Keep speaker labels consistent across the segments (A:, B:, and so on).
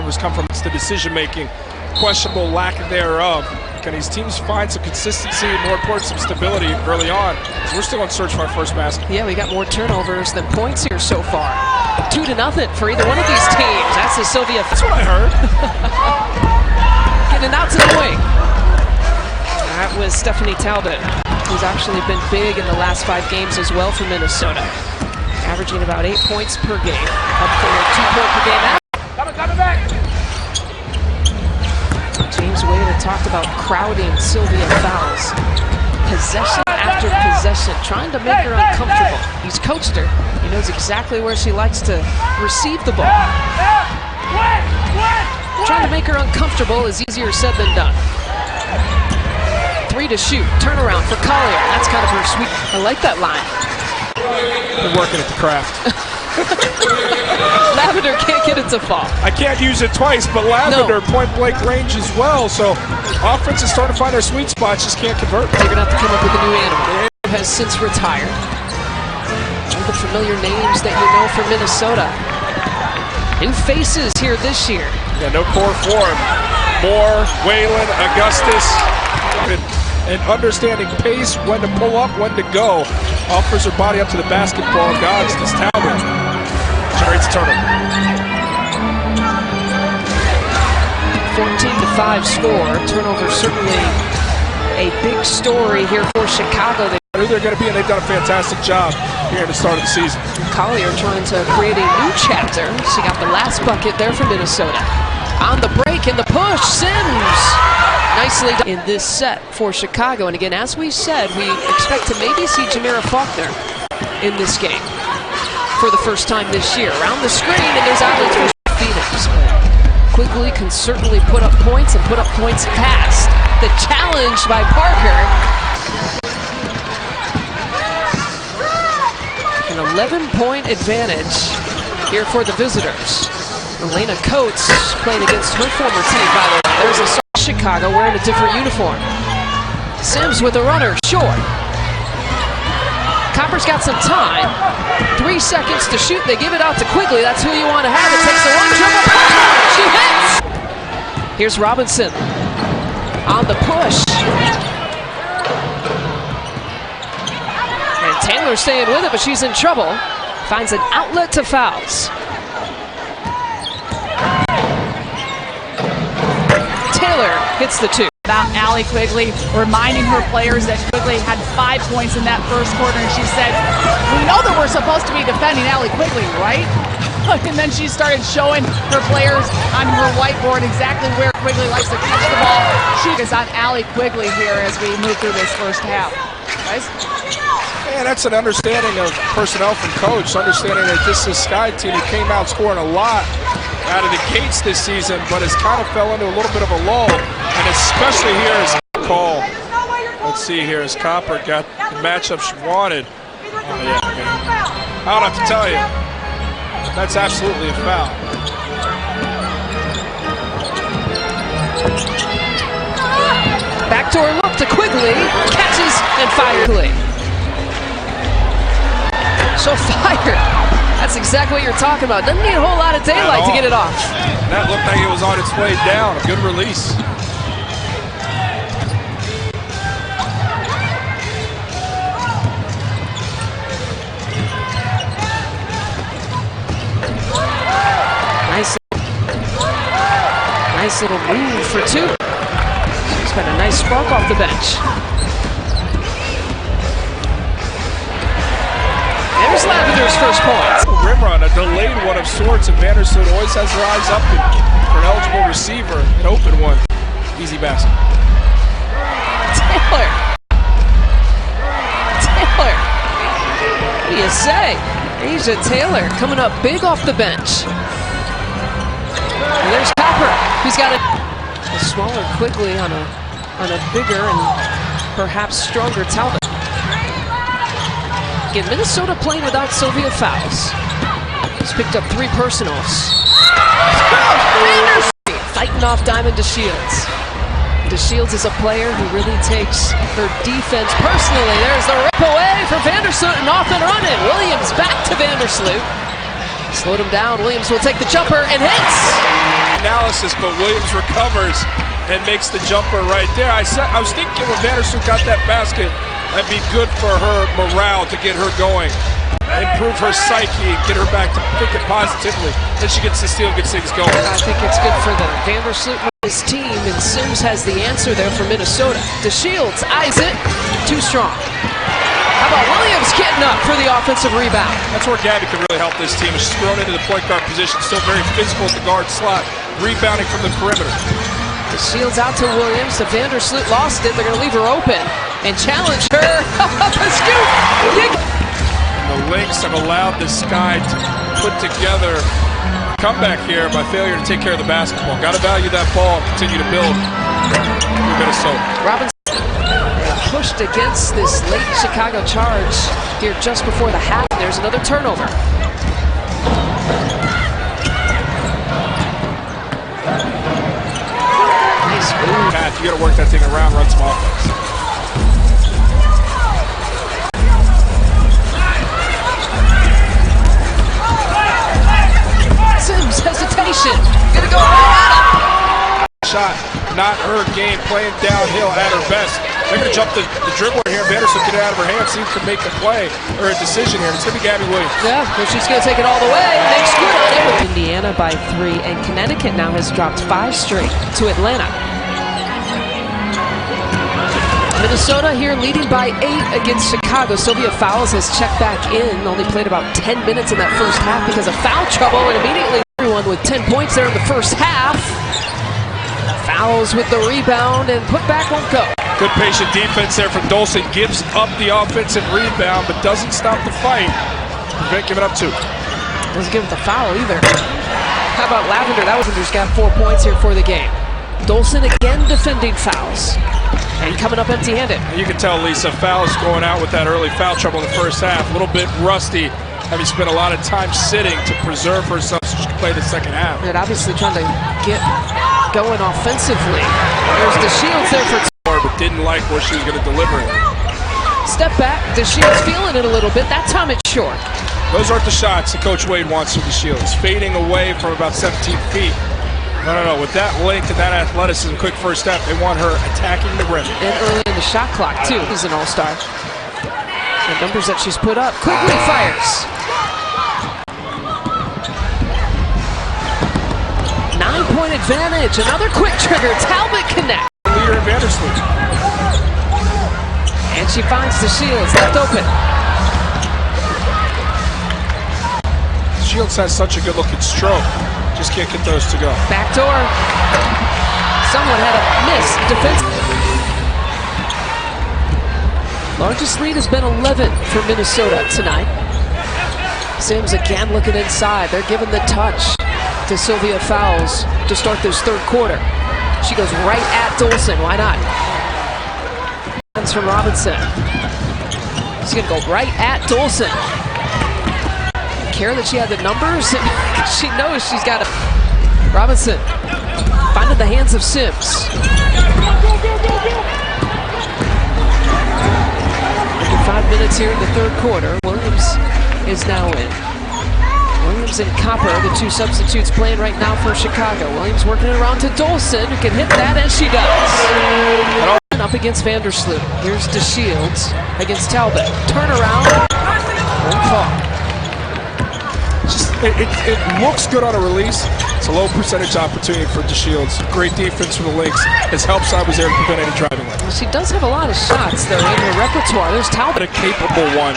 A: turnovers come from. It's the decision-making, questionable lack thereof. Can these teams find some consistency and, more important, some stability early on? Because we're still on search for our first basket.
B: Yeah, we got more turnovers than points here so far. 2-0 for either one of these teams. That's the Sylvia.
A: That's what I heard.
B: Getting out to the wing. That was Stephanie Talbot, who's actually been big in the last 5 games as well for Minnesota. Averaging about 8 points per game. Up from a 2-point per game.
A: Coming back.
B: James Wade had talked about crowding Sylvia Fowles. Possession after possession, trying to make her uncomfortable. He's coached her. He knows exactly where she likes to receive the ball. Trying to make her uncomfortable is easier said than done. 3 to shoot. Turnaround for Collier. That's kind of her sweet. I like that line.
A: Been working at the craft.
B: Lavender can't get it to fall.
A: I can't use it twice, but Lavender point-blank range as well. So offense is starting to find their sweet spots, just can't convert.
B: They're going to have to come up with a new animal. Has since retired. All the familiar names that you know from Minnesota. New faces here this year.
A: Yeah, no core form. Moore, Whalen, Augustus. And understanding pace, when to pull up, when to go. Offers her body up to the basketball gods. This Talbot generates a turnover.
B: 14-5 score. Turnover certainly a big story here for Chicago.
A: Who they're going to be, and they've done a fantastic job here at the start of the season.
B: Collier trying to create a new chapter. She got the last bucket there for Minnesota. On the break and the push, Sims. Nicely done in this set for Chicago. And again, as we said, we expect to maybe see Jamera Faulkner in this game for the first time this year. Around the screen, and there's outlets for Phoenix. Quigley can certainly put up points and put up points fast. The challenge by Parker. An 11-point advantage here for the visitors. Elena Coates playing against her former team, by the way. There's a Chicago wearing a different uniform. Sims with a runner, short. Copper's got some time. 3 seconds to shoot. They give it out to Quigley. That's who you want to have. It takes the one dribble. She hits! Here's Robinson on the push. And Taylor staying with it, but she's in trouble. Finds an outlet to Fowles. Taylor hits the 2.
C: About Allie Quigley, reminding her players that Quigley had 5 points in that first quarter, and she said, we know that we're supposed to be defending Allie Quigley, right? And then she started showing her players on her whiteboard exactly where Quigley likes to catch the ball. She is on Allie Quigley here as we move through this first half. Guys?
A: Yeah, that's an understanding of personnel from coach, understanding that this is a Sky team who came out scoring a lot out of the gates this season, but has kind of fell into a little bit of a lull, and especially here as Cole. Let's see here as Copper got the matchup she wanted. Oh yeah, I don't have to tell you, that's absolutely a foul.
B: Backdoor look to Quigley, catches and fires. So fired. That's exactly what you're talking about. Doesn't need a whole lot of daylight to get it off.
A: That looked like it was on its way down. A good release. Nice little move for 2. She's got a nice spark off the bench. There's Lavender's first point. Rimmer on a delayed one of sorts, and Vandersloot always has her eyes up for an eligible receiver, an open one. Easy basket.
B: Taylor. What do you say? Asia Taylor coming up big off the bench. And there's Copper, who's got a smaller Quigley on a bigger and perhaps stronger Talbot. Again, Minnesota playing without Sylvia Fowles. He's picked up 3 personals. Fighting off Diamond DeShields. DeShields is a player who really takes her defense personally. There's the rip away for Vandersloot and off and running. Williams back to Vandersloot. Slowed him down. Williams will take the jumper and hits.
A: Analysis, but Williams recovers and makes the jumper right there. I was thinking when Vandersloot got that basket, that'd be good for her morale to get her going, improve her psyche, get her back to thinking positively. Then she gets the steal, gets things going.
B: I think it's good for the Vandersloot and his team, and Sims has the answer there for Minnesota. DeShields eyes it, too strong. How about Williams getting up for the offensive rebound?
A: That's where Gabby can really help this team. She's thrown into the point guard position, still very physical at the guard slot, rebounding from the perimeter.
B: DeShields out to Williams. The Vandersloot lost it. They're going to leave her open and challenge her. A scoop.
A: The Lynx have allowed this guy to put together a comeback here by failure to take care of the basketball. Got to value that ball and continue to build for Minnesota.
B: Robinson pushed against this late Chicago charge here just before the half. There's another turnover. Nice move.
A: Pat, you got to work that thing around, run some offense.
B: Sims hesitation. Gonna go right.
A: Shot, not her game, playing downhill at her best. They're going to jump the dribbler here. Vanderson get it out of her hands, see who can make the play or a decision here. It's going to be Gabby Williams.
B: Yeah, but she's going to take it all the way. Makes good. Indiana by 3, and Connecticut now has dropped 5 straight to Atlanta. Minnesota here leading by 8 against Chicago. Sylvia Fowles has checked back in. Only played about 10 minutes in that first half because of foul trouble, and immediately everyone with 10 points there in the first half. Fowles with the rebound, and put back won't go.
A: Good patient defense there from Dolson. Gives up the offensive rebound, but doesn't stop the fight. Prevent giving up 2.
B: Doesn't give him the foul either. How about Lavender? Lavender's got 4 points here for the game. Dolson again defending Fowles. And coming up empty-handed.
A: You can tell Lisa Fowles going out with that early foul trouble in the first half. A little bit rusty, having spent a lot of time sitting to preserve herself so she can play the second half.
B: And obviously trying to get going offensively. There's DeShields there for 2.
A: But didn't like where she was going to deliver it.
B: Step back. DeShields feeling it a little bit. That time it's short.
A: Those aren't the shots that Coach Wade wants from DeShields. Fading away from about 17 feet. No. With that length and that athleticism, quick first step, they want her attacking the rim.
B: And early in the shot clock, too. He's an all-star. The numbers that she's put up. Quigley fires. 9-point advantage. Another quick trigger. Talbot connect.
A: Leader in Vandersloot.
B: And she finds DeShields left open.
A: Shields has such a good-looking stroke. Just can't get those to go.
B: Back door. Someone had a miss. Defense. Largest lead has been 11 for Minnesota tonight. Sims again looking inside. They're giving the touch to Sylvia Fowles to start this third quarter. She goes right at Dolson. Why not? Hands from Robinson. She's going to go right at Dolson. Care that she had the numbers. She knows she's got a... Robinson finding the hands of Sims. 5 minutes here in the third quarter. Williams is now in. Williams and Copper, the 2 substitutes playing right now for Chicago. Williams working it around to Dolson, who can hit that, and she does. Up against Vandersloot. Here's DeShields against Talbot. Turnaround. Won't fall.
A: It looks good on a release. It's a low percentage opportunity for DeShields. Great defense from the Lynx. His help side was there to prevent any driving lane.
B: She does have a lot of shots, though, in her repertoire. There's Talbot.
A: A capable one.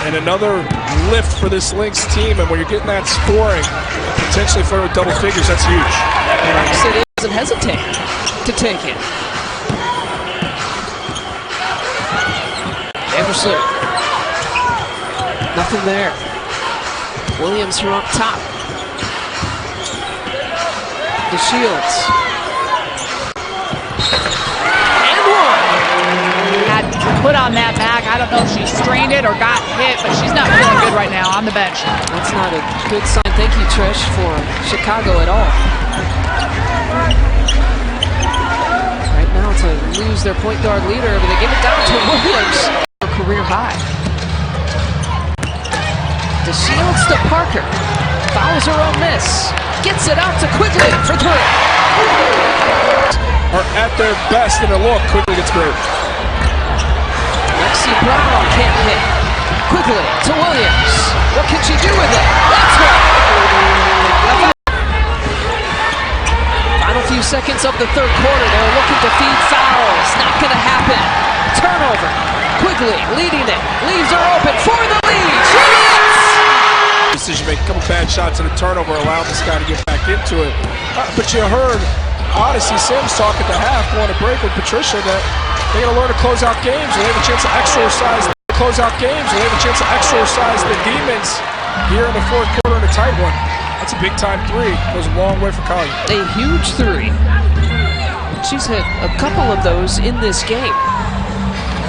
A: And another lift for this Lynx team. And when you're getting that scoring, potentially for double figures, that's huge.
B: City doesn't hesitate to take it. Vandersloot. Nothing there. Williams from up top. DeShields. And 1.
C: Had put on that back. I don't know if she strained it or got hit, but she's not feeling good right now on the bench.
B: That's not a good sign. Thank you, Trish, for Chicago at all. Right now to lose their point guard leader, but they give it down to Williams. Career high. DeShields to Parker. Fowles her own miss. Gets it out to Quigley for three.
A: Are at their best in a look. Quigley gets great.
B: Lexi Brown can't hit. Quigley to Williams. What can she do with it? That's one. Final few seconds of the third quarter. They're looking to feed Fowles. Not going to happen. Turnover. Quigley leading it. Leaves her open for the lead. She hits!
A: Decision make a couple bad shots and a turnover allowed this guy to get back into it. But you heard Odyssey Sims talk at the half, going to break with Patricia, that they're going to learn to close out games. They have a chance to exorcise the demons here in the fourth quarter in a tight one. That's a big time three. Goes a long way for Collier.
B: A huge three. She's hit a couple of those in this game.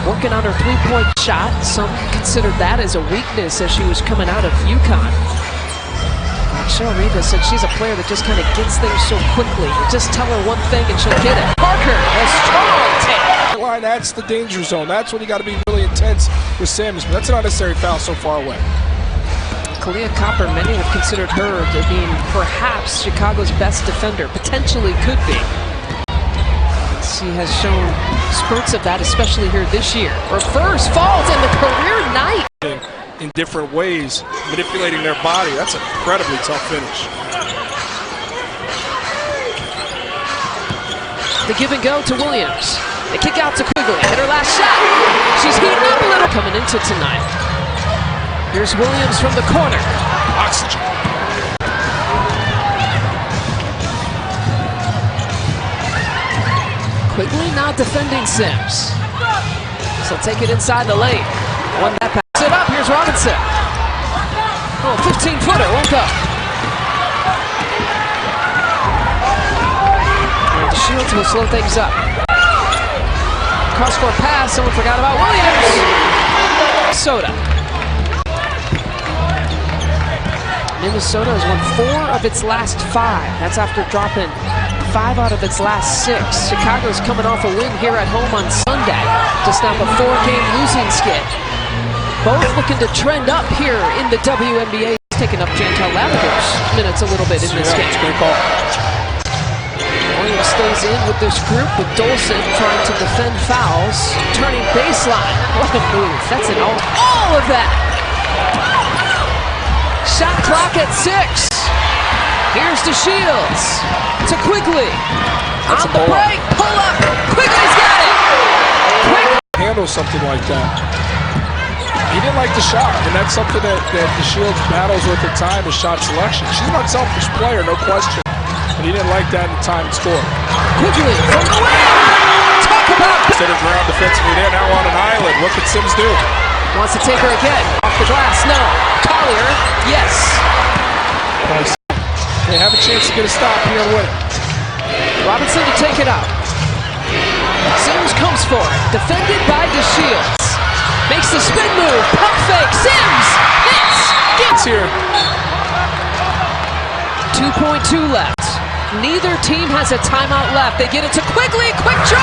B: Working on her three-point shot. Some considered that as a weakness as she was coming out of UConn. Cheryl Rivas said she's a player that just kind of gets things so quickly. You just tell her one thing and she'll get it. Parker, a strong take.
A: That's the danger zone. That's when you got to be really intense with Sims. But that's an unnecessary foul so far away.
B: Kalia Copper, many have considered her to be perhaps Chicago's best defender. Potentially could be. She has shown spurts of that, especially here this year. Her first falls in the career night.
A: In different ways, manipulating their body. That's an incredibly tough finish.
B: The give and go to Williams. The kick out to Quigley. Hit her last shot. She's heating up a little coming into tonight. Here's Williams from the corner.
A: Oxygen.
B: Quigley now defending Sims. So take it inside the lane. One that pass it up. Here's Robinson. Oh, 15-footer won't go. And the Shields will slow things up. Cross-court pass. Someone forgot about Williams. Minnesota has won 4 of its last 5. That's after dropping 5 out of its last 6. Chicago's coming off a win here at home on Sunday to stop a 4-game losing skid. Both looking to trend up here in the WNBA. Taking up Chantal Lavater's minutes a little bit in this game.
A: Great call.
B: Williams stays in with this group with Dolson trying to defend Fowles. Turning baseline. What a move. That's an all of that. Shot clock at 6. Here's to Shields. To Quigley. On the break. Pull up. Quigley's got it. Quigley.
A: Handle something like that. He didn't like the shot, and that's something that the Shields battles with at time is shot selection. She's not a selfish player, no question. But he didn't like that in the time and score.
B: Quigley from the way. Talk about
A: Considered ground defensively there, now on an island. What can Sims do?
B: wants to take her again. Off the glass, no. Collier, yes.
A: Nice. They have a chance to get a stop here and win it.
B: Robinson to take it out. Sims comes for it. Defended by DeShields. Makes the spin move. Pump fake. Sims hits. Gets
A: here.
B: 2.2 left. Neither team has a timeout left. They get it to Quigley. Quick draw.